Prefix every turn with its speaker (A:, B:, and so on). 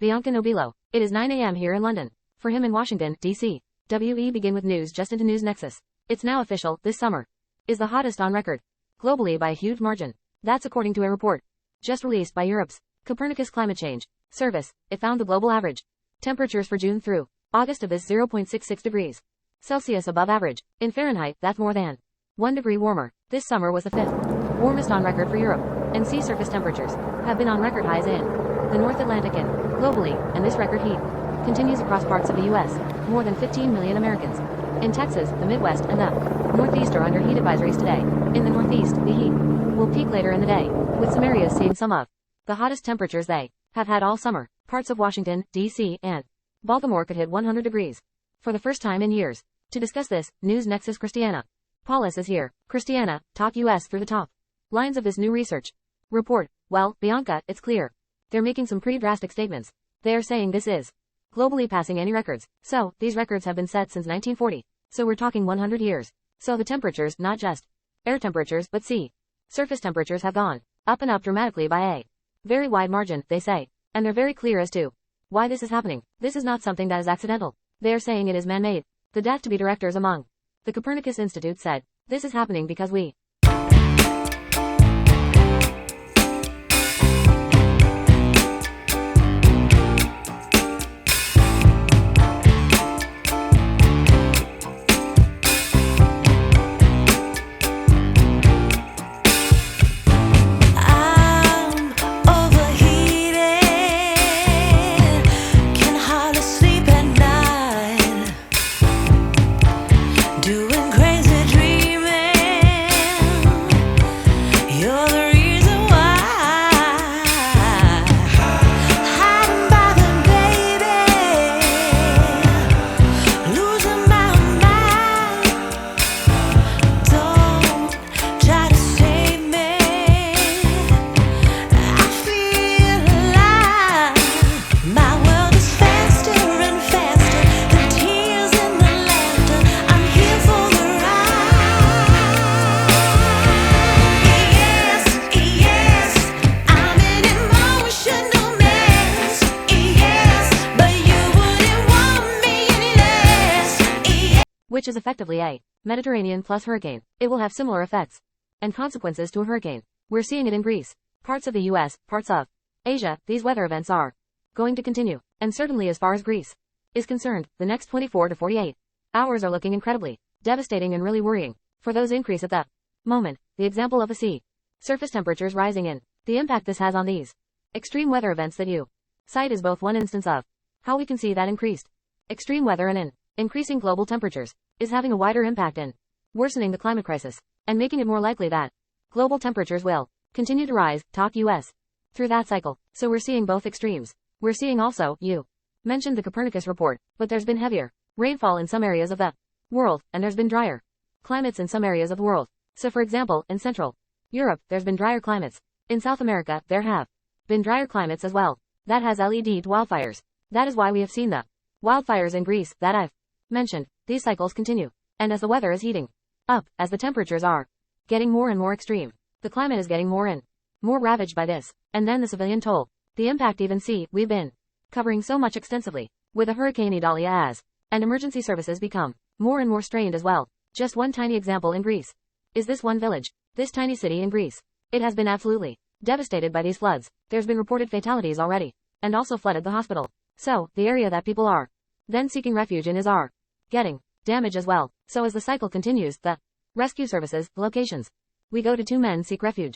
A: Bianca Nobilo. It is 9 a.m. here in London. For him in Washington, D.C. We begin with news just into News Nexus. It's now official, this summer is the hottest on record. Globally by a huge margin. That's according to a report just released by Europe's Copernicus Climate Change Service. It found the global average temperatures for June through August of this 0.66 degrees Celsius above average. In Fahrenheit, that's more than 1 degree warmer. This summer was the fifth warmest on record for Europe, and sea surface temperatures have been on record highs in the North Atlantic and globally, and this record heat continues across parts of the U.S. More than 15 million Americans in Texas, the Midwest, and the Northeast are under heat advisories today. In the Northeast, the heat will peak later in the day, with some areas seeing some of the hottest temperatures they have had all summer. Parts of Washington, D.C., and Baltimore could hit 100 degrees for the first time in years. To discuss this, News Nexus Christiana Paulus is here. Christiana, talk U.S. through the top lines of this new research report. Well, Bianca, it's clear they're making some pretty drastic statements. They are saying this is globally passing any records. So, these records have been set since 1940. So we're talking 100 years. So the temperatures, not just air temperatures, but sea surface temperatures have gone up and up dramatically by a very wide margin, they say. And they're very clear as to why this is happening. This is not something that is accidental. They are saying it is man-made. The DAF-to-be directors among the Copernicus Institute said, this is happening because we which is effectively a Mediterranean plus hurricane. It will have similar effects and consequences to a hurricane. We're seeing it in Greece, parts of the US, parts of Asia. These weather events are going to continue, and certainly as far as Greece is concerned, the next 24 to 48 hours are looking incredibly devastating and really worrying. For those increase at the moment, the example of a sea surface temperatures rising in the impact this has on these extreme weather events that you cite is both one instance of how we can see that increased extreme weather and increasing global temperatures is having a wider impact in worsening the climate crisis and making it more likely that global temperatures will continue to rise, talk US, through that cycle. So we're seeing both extremes. We're seeing also, you mentioned the Copernicus report, but there's been heavier rainfall in some areas of the world, and there's been drier climates in some areas of the world. So for example, in Central Europe, there's been drier climates. In South America, there have been drier climates as well. That has led to wildfires. That is why we have seen the wildfires in Greece that I've mentioned. These cycles continue, and as the weather is heating up, as the temperatures are getting more and more extreme, the climate is getting more and more ravaged by this. And then the civilian toll, the impact even see, we've been covering so much extensively with a Hurricane Idalia as, and emergency services become more and more strained as well. Just one tiny example in Greece is this one village, this tiny city in Greece. It has been absolutely devastated by these floods. There's been reported fatalities already, and also flooded the hospital. So, the area that people are then seeking refuge in is getting damage as well. So as the cycle continues, the rescue services, the locations we go to, two men seek refuge.